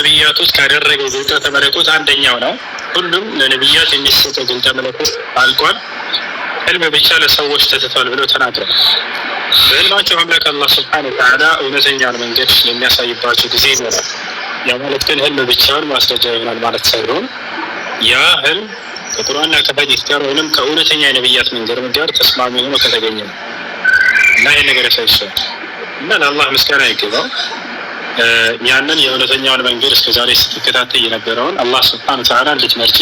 ለነቢያቶች ካደረገው ግልጠተ መለኮት አንደኛው ነው። ሁሉም ለነቢያት የሚሰጠው ግልጠተ መለኮት አልቋል። ህልም ብቻ ለሰዎች ተትቷል ብለው ተናግረዋል። በህልማቸው አምላክ አላህ ሱብሓነሁ ወተዓላ እውነተኛውን መንገድ የሚያሳይባቸው ጊዜ ይኖራል። ያ ማለት ግን ህልም ብቻውን ማስረጃ ይሆናል ማለት ሳይሆን ያ ህልም ከቁርአንና ከሐዲስ ጋር ወይም ከእውነተኛ የነቢያት መንገድ ጋር ተስማሚ ሆኖ ከተገኘ ነው እና ይህ ነገር ያሳይሻል እና ለአላህ ምስጋና ይገባው። ያንን የእውነተኛውን መንገድ እስከዛሬ ስትከታተል የነበረውን አላህ ሱብሓነሁ ወተዓላ እንድትመርጪ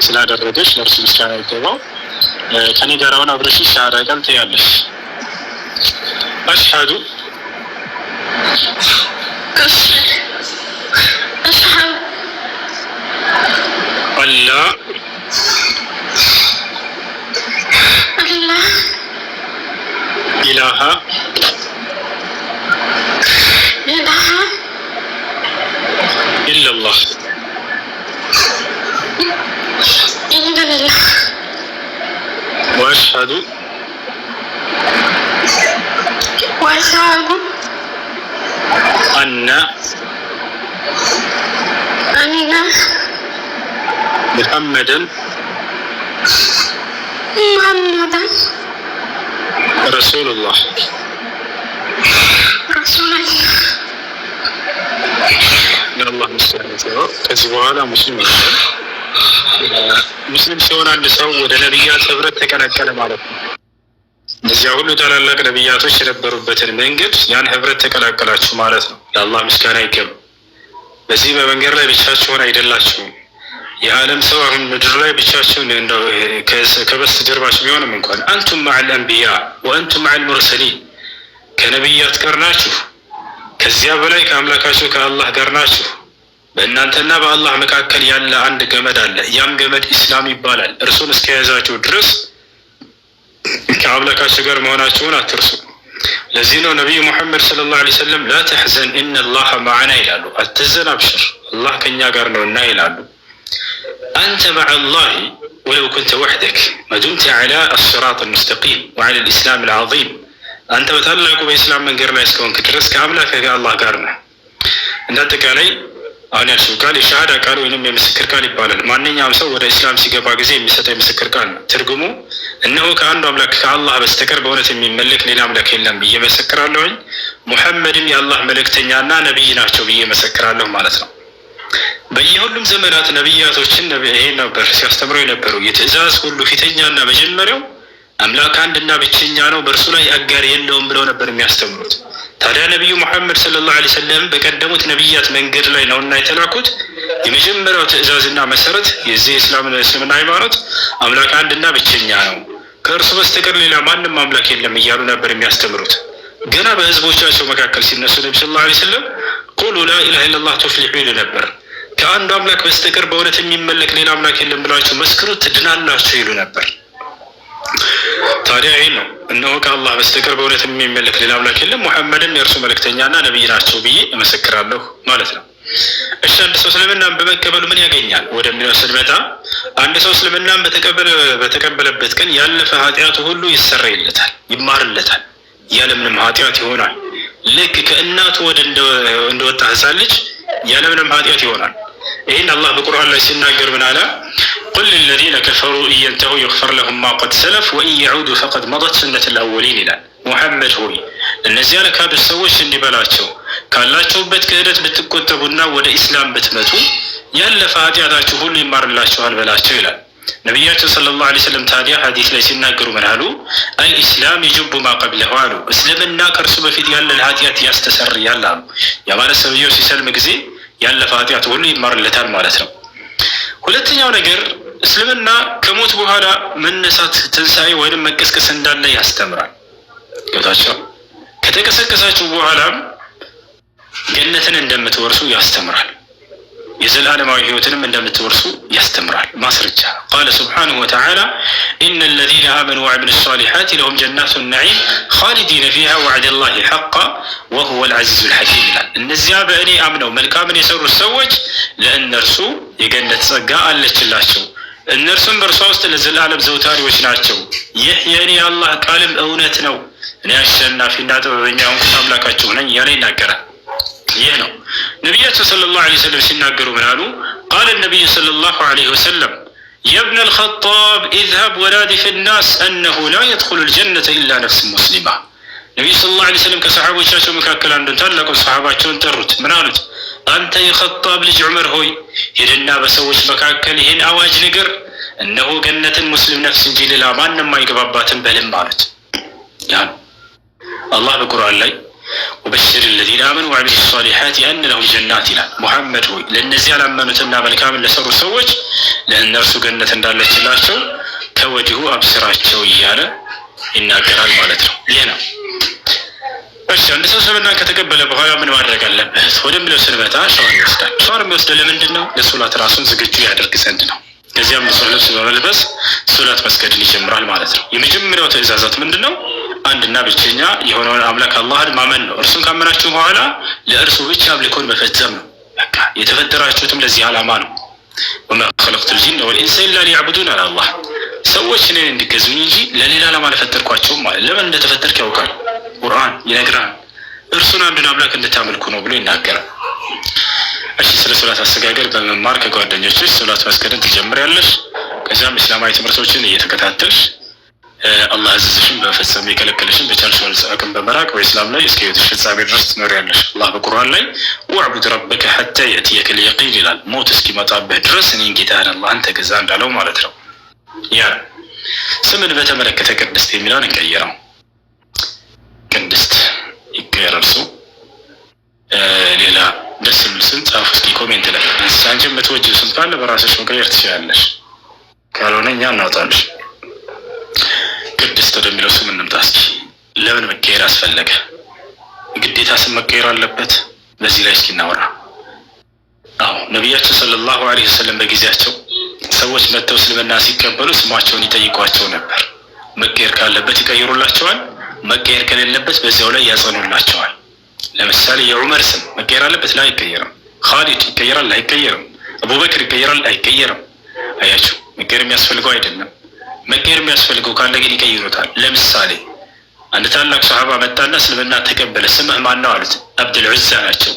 ስላደረገሽ ለእርሱ ምስጋና ይገባው። ከኔ ጋር አሁን አብረሽ ሻሃዳ ቃል ትያለሽ። አሽሀዱ አላ ኢላሃ ኢለላህ ወአሽሀዱ አነ ሙሐመደን ረሱሉላህ። ለአላህ ምስጋና ይገባው። ከዚህ በኋላ ሙስሊም ይሆናል። ሙስሊም ሲሆን አንድ ሰው ወደ ነቢያት ህብረት ተቀላቀለ ማለት ነው። እነዚያ ሁሉ ታላላቅ ነቢያቶች የነበሩበትን መንገድ ያን ህብረት ተቀላቀላችሁ ማለት ነው። ለአላህ ምስጋና ይገባው። በዚህ በመንገድ ላይ ብቻችሁን አይደላችሁም። የዓለም ሰው አሁን ምድር ላይ ብቻችሁን እንደው ከበስተጀርባችሁ ቢሆንም እንኳን አንቱም መዐል አንቢያ ወአንቱም መዐል ሙርሰሊን ከነቢያት ጋር ናችሁ። ከዚያ በላይ ከአምላካችሁ ከአላህ ጋር ናችሁ። በእናንተና በአላህ መካከል ያለ አንድ ገመድ አለ። ያም ገመድ ኢስላም ይባላል። እርሱን እስከያዛችሁ ድረስ ከአምላካችሁ ጋር መሆናችሁን አትርሱ። ለዚህ ነው ነቢዩ ሙሐመድ ሰለላሁ ዐለይሂ ወሰለም ላ ተሕዘን ኢነላሀ መዐና ይላሉ። አትዘን፣ አብሽር፣ አላህ ከእኛ ጋር ነውና ይላሉ። አንተ መዐላሂ ወለው ኩንተ ወሕደክ መዱምተ ዐላ አስሲራጥ አልሙስተቂም ወዐላ አልኢስላም አልዐዚም። አንተ በታላቁ በኢስላም መንገድ ላይ እስከሆንክ ድረስ ከአምላክህ ከአላህ ጋር ነህ። እንደ አጠቃላይ አሁን ያልሽው ቃል የሻሃዳ ቃል ወይንም የምስክር ቃል ይባላል። ማንኛውም ሰው ወደ ኢስላም ሲገባ ጊዜ የሚሰጠው የምስክር ቃል ነው። ትርጉሙ እነሆ ከአንዱ አምላክ ከአላህ በስተቀር በእውነት የሚመለክ ሌላ አምላክ የለም ብዬ መሰክራለሁኝ፣ ሙሐመድም የአላህ መልእክተኛና ነቢይ ናቸው ብዬ መሰክራለሁ ማለት ነው። በየሁሉም ዘመናት ነቢያቶችን ይሄ ነበር ሲያስተምሩ የነበሩ። የትእዛዝ ሁሉ ፊተኛና መጀመሪያው አምላክ አንድና ብቸኛ ነው፣ በእርሱ ላይ አጋር የለውም ብለው ነበር የሚያስተምሩት። ታዲያ ነቢዩ ሙሐመድ ሰለላሁ ዐለይሂ ወሰለም በቀደሙት ነቢያት መንገድ ላይ ነውና የተላኩት። የመጀመሪያው ትእዛዝና መሰረት የዚህ እስልምና ሃይማኖት አምላክ አንድና ብቸኛ ነው፣ ከእርሱ በስተቀር ሌላ ማንም አምላክ የለም እያሉ ነበር የሚያስተምሩት። ገና በህዝቦቻቸው መካከል ሲነሱ ነቢ ሰለላሁ ዐለይሂ ወሰለም ቁሉ ላኢላሃ ኢለላህ ቱፍሊሑ ይሉ ነበር። ከአንዱ አምላክ በስተቀር በእውነት የሚመለክ ሌላ አምላክ የለም ብላችሁ መስክሩ ትድናላችሁ ይሉ ነበር። ታዲያ ይህ ነው እነሆ ከአላህ በስተቀር በእውነት የሚመለክ ሌላ አምላክ የለም፣ ሙሐመድም የእርሱ መልእክተኛና ነቢይ ናቸው ብዬ እመሰክራለሁ ማለት ነው። እሺ፣ አንድ ሰው እስልምናን በመቀበሉ ምን ያገኛል ወደሚለው ስንመጣ አንድ ሰው እስልምናን በተቀበለበት ቀን ያለፈ ኃጢአቱ ሁሉ ይሰረይለታል፣ ይማርለታል፣ ያለምንም ኃጢአት ይሆናል። ልክ ከእናቱ ወደ እንደወጣ ህፃን ልጅ ያለምንም ኃጢአት ይሆናል። ይህን አላህ በቁርአን ላይ ሲናገር ምን አለ? ቁል ለዚነ ከፈሩ ኢየንተሁ ይግፈር ለሁም ማ ቀድ ሰለፍ ወኢን የዑዱ ፈቀድ መደት ሱነቱል አወሊን ይላል። ሙሐመድ ሆይ እነዚያ ለካዱት ሰዎች እንዲህ በላቸው፣ ካላችሁበት ክህደት ብትቆጠቡና ወደ ኢስላም ብትመጡ ያለፈ ኃጢአታችሁ ሁሉ ይማርላችኋል በላቸው ይላል ነቢያችን ሰለላሁ ዐለይሂ ወሰለም። ታዲያ ሐዲስ ላይ ሲናገሩ ምን አሉ? አልኢስላም ይጅቡ ማ ቀብለሁ አሉ። እስልምና ከእርሱ በፊት ያለን ኃጢአት ያስተሰርያል አሉ። ያ ማለት ሰውየው ሲሰልም ጊዜ ያለፈ ኃጢአት ሁሉ ይማርለታል ማለት ነው። ሁለተኛው ነገር እስልምና ከሞት በኋላ መነሳት፣ ትንሣኤ ወይንም መቀስቀስ እንዳለ ያስተምራል። ገብታችሁ ከተቀሰቀሳችሁ በኋላም ገነትን እንደምትወርሱ ያስተምራል። የዘላለማዊ ህይወትንም እንደምትወርሱ ያስተምራል። ማስረጃ ቃለ ሱብሓነሁ ወተዓላ ኢነ ለዚነ አመኑ ወዐሚሉ ሷሊሓት ለሁም ጀናቱ ነዒም ኻሊዲነ ፊሃ ወዐደላሂ ሐቃ ወሁወል ዐዚዙል ሐኪም ይላል። እነዚያ በእኔ አምነው መልካምን የሰሩት ሰዎች ለእነርሱ የገነት ጸጋ አለችላቸው፣ እነርሱም በእርሷ ውስጥ ለዘላለም ዘውታሪዎች ናቸው። ይህ የእኔ አላህ ቃልም እውነት ነው፣ እኔ አሸናፊና ጥበበኛ ሆንኩ አምላካችሁ ነኝ እያለ ይናገራል። ይህ ነው ነቢያቸው ሰለላሁ ዐለይሂ ወሰለም ሲናገሩ ምን አሉ? ቃለ ነቢዩ ሰለላሁ ዐለይሂ ወሰለም የብነ አልኸጣብ ኢዝሀብ ወናዲ ፊ ናስ አነሁ ላ የድኹሉ ልጀነተ ኢላ ነፍስ ሙስሊማ። ነቢዩ ሰለላሁ ዐለይሂ ወሰለም ከሰሓቦቻቸው መካከል አንዱን ታላቁን ሰሓባቸውን ጠሩት። ምን አሉት? አንተ የኸጣብ ልጅ ዑመር ሆይ ሂድና በሰዎች መካከል ይህን አዋጅ ንገር፣ እነሆ ገነትን ሙስሊም ነፍስ እንጂ ሌላ ማንም አይገባባትም በልም አሉት። ያን አላህ በቁርአን ላይ ወበሽር ለዚነ አመኑ ወዐሚሉ ሷሊሓት አነ ለሁም ጀናት ይላል። ሙሐመድ ሆይ ለእነዚህ ያላመኑትና መልካምን ለሰሩ ሰዎች ለእነርሱ ገነት እንዳለችላቸው ከወዲሁ አብስራቸው እያለ ይናገራል ማለት ነው። ይህ ነው። እሺ አንድ ሰው እስልምናን ከተቀበለ በኋላ ምን ማድረግ አለበት ወደሚለው ስንመጣ ሻወር ይወስዳል። ሻወር የሚወስደው ለምንድን ነው? ለሶላት ራሱን ዝግጁ ያደርግ ዘንድ ነው። ከዚያም ንጹህ ልብስ በመልበስ ሶላት መስገድን ይጀምራል ማለት ነው። የመጀመሪያው ትእዛዛት ምንድን ነው? አንድና ብቸኛ የሆነውን አምላክ አላህን ማመን ነው። እርሱን ካመናችሁ በኋላ ለእርሱ ብቻ አምልኮን መፈጸም ነው። በቃ የተፈጠራችሁትም ለዚህ ዓላማ ነው። ወማ ኸለቅቱል ጂነ ወልኢንሰ ኢላ ሊያዕቡዱን አለ አላህ። ሰዎች እኔን እንዲገዙኝ እንጂ ለሌላ ዓላማ አልፈጠርኳቸውም ማለት። ለምን እንደተፈጠርክ ያውቃል። ቁርአን ይነግራል። እርሱን አንዱን አምላክ እንድታመልኩ ነው ብሎ ይናገራል። እሺ ስለ ሶላት አሰጋገድ በመማር ከጓደኞችሽ ሶላት መስገድን ትጀምሪያለሽ። ከዚያም እስላማዊ ትምህርቶችን እየተከታተልሽ አላህ ያዘዘሽን በመፈጸም የከለከለሽን በቻልሽው አቅም በመራቅ በኢስላም ላይ እስከ ሕይወትሽ ፍጻሜ ድረስ ትኖሪያለሽ። አላህ በቁርአን ላይ ወዕቡድ ረበከ ሐታ የእትየከል የቂን ይላል። ሞት እስኪመጣበት ድረስ እኔን ጌታህን አላህን ተገዛ እንዳለው ማለት ነው። ያ ስምን በተመለከተ ቅድስት የሚለውን እንቀይረው። ቅድስት ይቀየራል። እሱ ሌላ ደስ የሚል ስም ጻፉ እስኪ ኮሜንት ላይ። አንቺ የምትወጂው ስም ካለ በራስሽ መቀየር ትችላለሽ፣ ካልሆነ እኛ እናውጣልሽ። ቅድስት ወደሚለው ስም እንምጣ እስኪ። ለምን መቀየር አስፈለገ? ግዴታ ስም መቀየር አለበት? በዚህ ላይ እስኪ እናወራ። አዎ ነቢያችን ሰለላሁ ዐለይሂ ወሰለም በጊዜያቸው ሰዎች መጥተው እስልምና ሲቀበሉ ስማቸውን ይጠይቋቸው ነበር። መቀየር ካለበት ይቀይሩላቸዋል፣ መቀየር ከሌለበት በዚያው ላይ ያጸኑላቸዋል። ለምሳሌ የዑመር ስም መቀየር አለበት? ላይ አይቀየርም። ኻሊድ ይቀየራል? አይቀየርም። አቡበክር ይቀየራል? አይቀየርም። አያችሁ፣ መቀየር የሚያስፈልገው አይደለም። መቀየር የሚያስፈልገው ካለ ግን ይቀይሩታል። ለምሳሌ አንድ ታላቅ ሰሃባ መጣና እስልምና ተቀበለ። ስምህ ማን ነው አሉት። አብዱል ዑዛ ናቸው።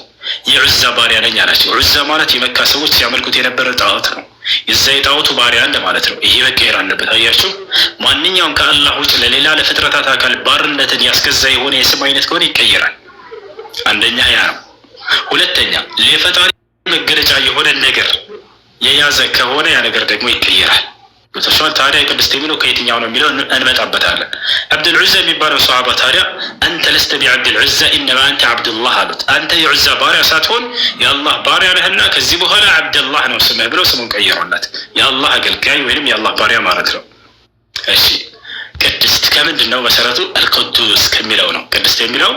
የዑዛ ባሪያ ነኝ አላቸው። ዑዛ ማለት የመካ ሰዎች ሲያመልኩት የነበረ ጣዖት ነው። የዛ የጣዖቱ ባሪያ እንደ ማለት ነው። ይሄ መቀየር አለበት። አያችሁ፣ ማንኛውም ከአላህ ውጭ ለሌላ ለፍጥረታት አካል ባርነትን ያስገዛ የሆነ የስም አይነት ከሆነ ይቀየራል። አንደኛ ያ ነው። ሁለተኛ የፈጣሪ መገለጫ የሆነ ነገር የያዘ ከሆነ ያ ነገር ደግሞ ይቀየራል። ተሻል ታዲያ ቅድስት የሚለው ከየትኛው ነው የሚለው እንመጣበታለን። አብዱል ዑዛ የሚባለው ሰሃባ ታዲያ አንተ ለስተ ቢዐብዱል ዑዛ ኢነማ አንተ አብዱላህ አሉት። አንተ የዑዛ ባሪያ ሳትሆን የአላህ ባሪያ ነህና ከዚህ በኋላ አብደላህ ነው ስምህ ብለው ስሙን ቀየሩለት። የአላህ አገልጋይ ወይም የአላህ ባሪያ ማለት ነው። እሺ ቅድስት ከምንድን ነው መሰረቱ? አልቁዱስ ከሚለው ነው። ቅድስት የሚለው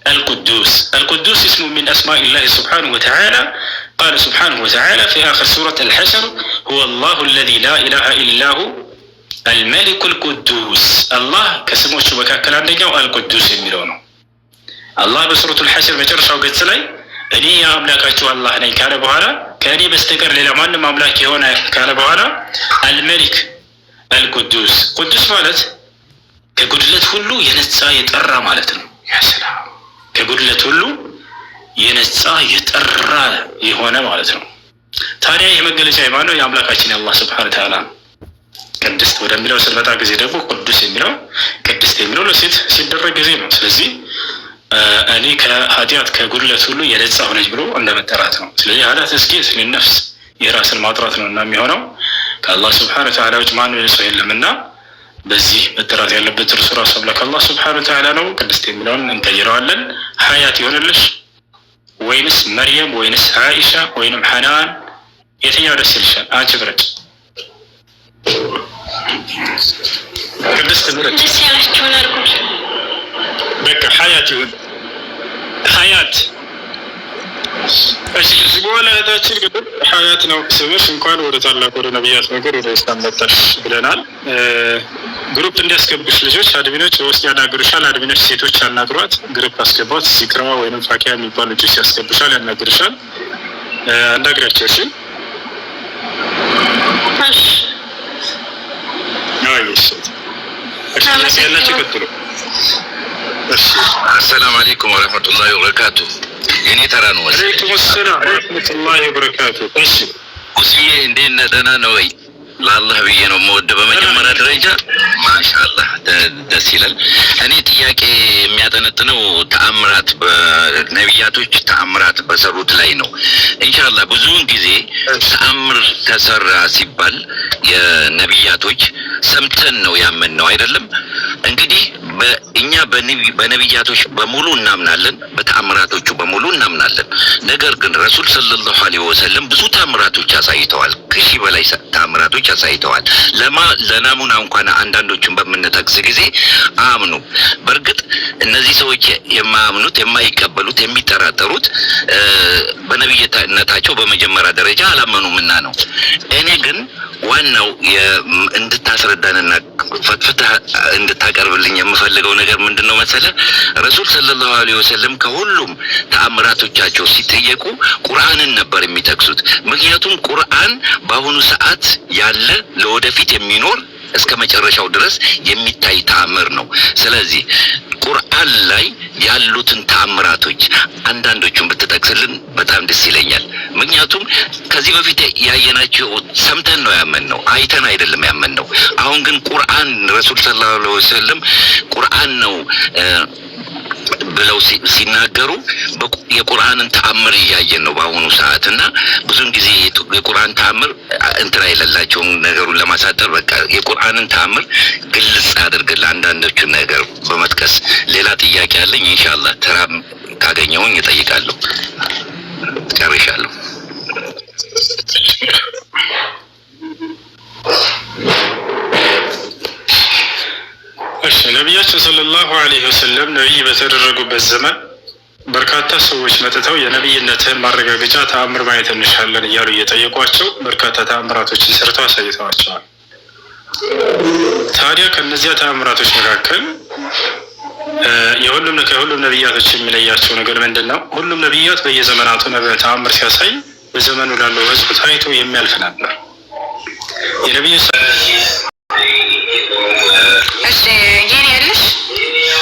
القدوس. القدوس اسم من أسماء الله سبحانه وتعالى. قال سبحانه وتعالى في آخر سورة الحشر هو الله الذي لا إله إلا هو الملك القدوس. الله كسمه شبكة كلام دنيا القدوس يميلونه. الله بسورة الحشر مجرش أو قد سلاي أني يا أملاكاتو الله ني كان بهارا كاني بستقر للمان مملاكي هنا كان بهارا الملك القدوس. قدوس مالت كقدلت كله ينسى يتقرى مالتنا. يا سلام ከጉድለት ሁሉ የነጻ የጠራ የሆነ ማለት ነው። ታዲያ ይህ መገለጫ የማነው? የአምላካችን የአላህ ሱብሓነሁ ወተዓላ። ቅድስት ወደሚለው ስንመጣ ጊዜ ደግሞ ቅዱስ የሚለው ቅድስት የሚለው ለሴት ሲደረግ ጊዜ ነው። ስለዚህ እኔ ከኃጢአት ከጉድለት ሁሉ የነጻ ሆነች ብሎ እንደመጠራት ነው። ስለዚህ ኃጢአት እስኪ ነፍስ የራስን ማጥራት ነው እና የሚሆነው ከአላህ ሱብሓነሁ ወተዓላ ውጭ ማንም ሰው የለምና በዚህ መጠራት ያለበት እርሱ ራሱ አምላክ አላህ ሱብሓነሁ ወተዓላ ነው። ቅድስት የሚለውን እንቀይረዋለን። ሀያት ይሆንልሽ ወይንስ መርየም ወይንስ አይሻ ወይንም ሐናን የትኛው ደስ ይልሻል? አንቺ ብረጭ። ቅድስት ብረጭ። በቃ ሀያት ይሁን። ሀያት እሺ። ከዚህ በኋላ እህታችን ግን ሀያት ነው ስምሽ። እንኳን ወደ ታላቅ ወደ ነቢያት ነገር ወደ ኢስላም መጣሽ ብለናል። ግሩፕ እንዲያስገቡሽ ልጆች አድሚኖች ውስጥ ያናግሩሻል። አድሚኖች ሴቶች ያናግሯት፣ ግሩፕ አስገቧት። ዚክራ ወይንም ፋኪያ የሚባሉ ልጆች ያስገቡሻል፣ ያናግሩሻል። አናግራቸው። እሺ እሺ ያላችሁ ቀጥሉ። እሺ። አሰላሙ አለይኩም ወረህመቱላሂ ወበረካቱ። የኔ ተራ ነው። ወአለይኩም ሰላም ወራህመቱላሂ ወበረካቱ። እሺ ኡስዬ እንዴት ነህ? ደህና ነው ወይ? ለአላህ ብዬ ነው የምወደው በመጀመሪያ ደረጃ። ማሻአላህ ደስ ይላል። እኔ ጥያቄ የሚያጠነጥነው ተአምራት በነቢያቶች ተአምራት በሰሩት ላይ ነው። ኢንሻአላህ ብዙውን ጊዜ ተአምር ተሰራ ሲባል የነቢያቶች ሰምተን ነው ያመንነው አይደለም። እንግዲህ እኛ በነቢያቶች በሙሉ እናምናለን፣ በተአምራቶቹ በሙሉ እናምናለን። ነገር ግን ረሱል ሰለላሁ ዐለይሂ ወሰለም ብዙ ተአምራቶች አሳይተዋል። ከሺህ በላይ ተአምራቶች አሳይተዋል። ለናሙና እንኳን አንዳንዶቹን በምንጠቅስ ጊዜ አምኑ። በእርግጥ እነዚህ ሰዎች የማያምኑት፣ የማይቀበሉት፣ የሚጠራጠሩት በነቢይነታቸው በመጀመሪያ ደረጃ አላመኑምና ነው። እኔ ግን ዋናው እንድታስረዳንና ፈትፈታ እንድታቀርብልኝ የምፈልገው ነገር ምንድነው መሰለህ? ረሱል ሰለላሁ ዐለይሂ ወሰለም ከሁሉም ተአምራቶቻቸው ሲጠየቁ ቁርአንን ነበር የሚጠቅሱት። ምክንያቱም ቁርአን በአሁኑ ሰዓት ያለ ለወደፊት የሚኖር እስከ መጨረሻው ድረስ የሚታይ ተአምር ነው። ስለዚህ ቁርአን ላይ ያሉትን ተአምራቶች አንዳንዶቹን ብትጠቅስልን በጣም ደስ ይለኛል። ምክንያቱም ከዚህ በፊት ያየናቸው ሰምተን ነው ያመንነው፣ አይተን አይደለም ያመንነው። አሁን ግን ቁርአን ረሱል ሰለላሁ ዐለይሂ ወሰለም ቁርአን ነው ብለው ሲናገሩ የቁርአንን ተአምር እያየን ነው በአሁኑ ሰዓት። እና ብዙን ጊዜ የቁርአን ተአምር እንትና የሌላቸውን ነገሩን ለማሳጠር በቃ የቁርአንን ተአምር ግልጽ አድርግልህ አንዳንዶቹን ነገር በመጥቀስ። ሌላ ጥያቄ አለኝ ኢንሻአላህ ተራ ካገኘሁኝ እጠይቃለሁ። ጨርሻለሁ። እሺ ነብያችን ሰለላሁ ዐለይሂ ወሰለም ነብይ በተደረጉበት ዘመን በርካታ ሰዎች መጥተው የነብይነትን ማረጋገጫ ተአምር ማየት እንሻለን እያሉ እየጠየቋቸው በርካታ ተአምራቶችን ሰርተው አሳይተዋቸዋል። ታዲያ ከነዚያ ተአምራቶች መካከል ከሁሉም ነብያቶች የሚለያቸው ነገር ምንድነው? ሁሉም ነብያት በየዘመናቱ ተአምር ሲያሳይ በዘመኑ ላለው ህዝብ ታይቶ የሚያልፍ ነበር። የነብዩ እሺ